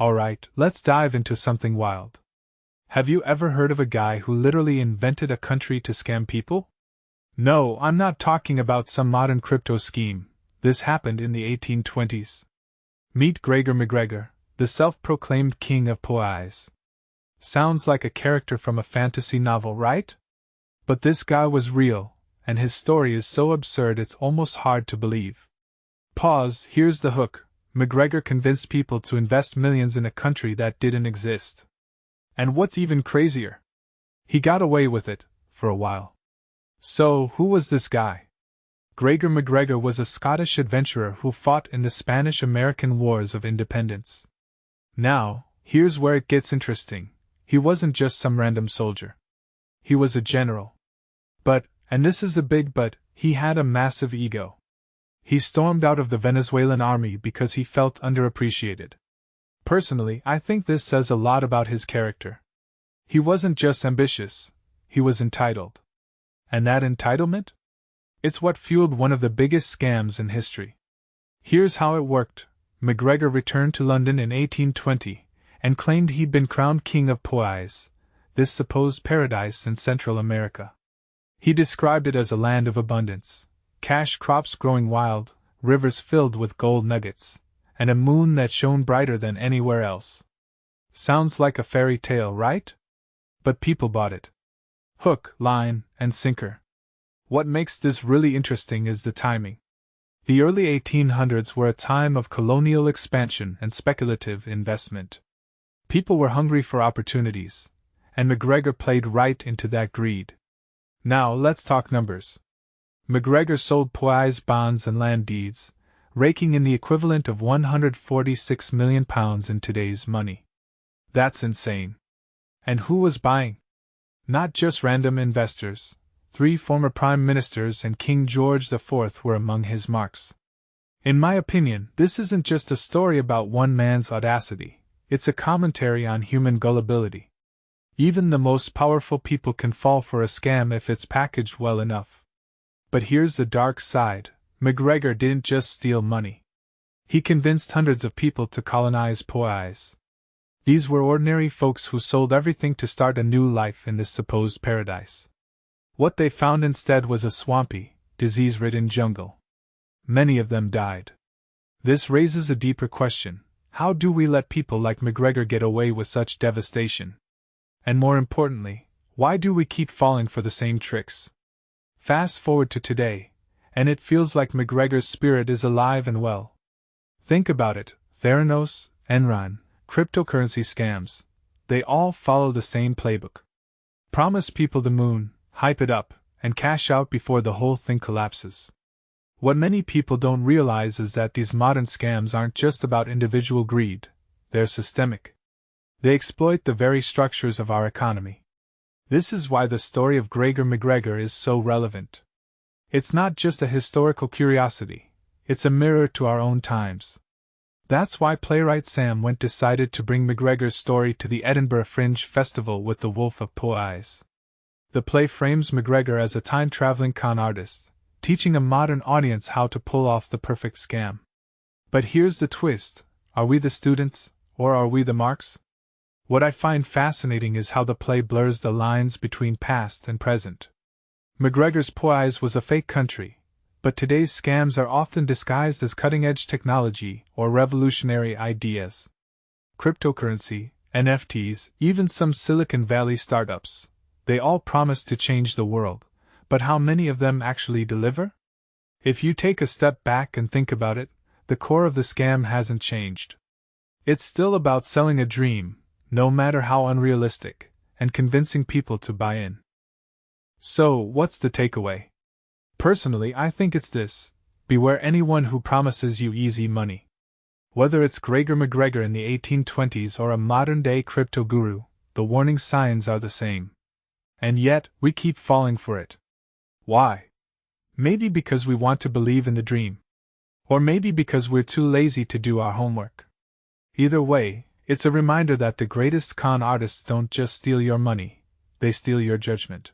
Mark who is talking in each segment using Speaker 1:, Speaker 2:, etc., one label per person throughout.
Speaker 1: Alright, let's dive into something wild. Have you ever heard of a guy who literally invented a country to scam people? No, I'm not talking about some modern crypto scheme. This happened in the 1820s. Meet Gregor MacGregor, the self-proclaimed king of Poyais. Sounds like a character from a fantasy novel, right? But this guy was real, and his story is so absurd it's almost hard to believe. Pause, here's the hook. MacGregor convinced people to invest millions in a country that didn't exist. And what's even crazier? He got away with it, for a while. So, who was this guy? Gregor MacGregor was a Scottish adventurer who fought in the Spanish-American Wars of Independence. Now, here's where it gets interesting. He wasn't just some random soldier. He was a general. But, and this is a big but, he had a massive ego. He stormed out of the Venezuelan army because he felt underappreciated. Personally, I think this says a lot about his character. He wasn't just ambitious, he was entitled. And that entitlement? It's what fueled one of the biggest scams in history. Here's how it worked. MacGregor returned to London in 1820 and claimed he'd been crowned king of Poyais, this supposed paradise in Central America. He described it as a land of abundance, cash crops growing wild, rivers filled with gold nuggets, and a moon that shone brighter than anywhere else. Sounds like a fairy tale, right? But people bought it. Hook, line, and sinker. What makes this really interesting is the timing. The early 1800s were a time of colonial expansion and speculative investment. People were hungry for opportunities, and MacGregor played right into that greed. Now let's talk numbers. MacGregor sold Poyais bonds and land deeds, raking in the equivalent of £146 million in today's money. That's insane. And who was buying? Not just random investors. 3 former prime ministers and King George IV were among his marks. In my opinion, this isn't just a story about one man's audacity, it's a commentary on human gullibility. Even the most powerful people can fall for a scam if it's packaged well enough. But here's the dark side. MacGregor didn't just steal money. He convinced hundreds of people to colonize Poyais. These were ordinary folks who sold everything to start a new life in this supposed paradise. What they found instead was a swampy, disease-ridden jungle. Many of them died. This raises a deeper question. How do we let people like MacGregor get away with such devastation? And more importantly, why do we keep falling for the same tricks? Fast forward to today, and it feels like MacGregor's spirit is alive and well. Think about it, Theranos, Enron, cryptocurrency scams, they all follow the same playbook. Promise people the moon, hype it up, and cash out before the whole thing collapses. What many people don't realize is that these modern scams aren't just about individual greed, they're systemic. They exploit the very structures of our economy. This is why the story of Gregor MacGregor is so relevant. It's not just a historical curiosity, it's a mirror to our own times. That's why playwright Sam Went decided to bring MacGregor's story to the Edinburgh Fringe Festival with The Wolf of Poyais. The play frames MacGregor as a time-traveling con artist, teaching a modern audience how to pull off the perfect scam. But here's the twist, are we the students, or are we the marks? What I find fascinating is how the play blurs the lines between past and present. MacGregor's Poyais was a fake country, but today's scams are often disguised as cutting-edge technology or revolutionary ideas. Cryptocurrency, NFTs, even some Silicon Valley startups, they all promise to change the world, but how many of them actually deliver? If you take a step back and think about it, the core of the scam hasn't changed. It's still about selling a dream, no matter how unrealistic, and convincing people to buy in. So, what's the takeaway? Personally, I think it's this: beware anyone who promises you easy money. Whether it's Gregor MacGregor in the 1820s or a modern-day crypto guru, the warning signs are the same. And yet, we keep falling for it. Why? Maybe because we want to believe in the dream. Or maybe because we're too lazy to do our homework. Either way, it's a reminder that the greatest con artists don't just steal your money, they steal your judgment.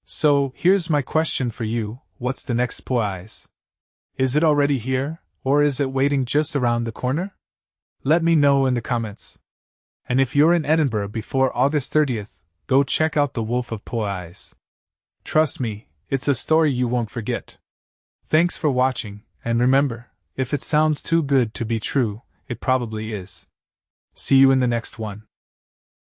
Speaker 1: So, here's my question for you: what's the next Poyais? Is it already here, or is it waiting just around the corner? Let me know in the comments. And if you're in Edinburgh before August 30th, go check out The Wolf of Poyais. Trust me, it's a story you won't forget. Thanks for watching, and remember, if it sounds too good to be true, it probably is. See you in the next one.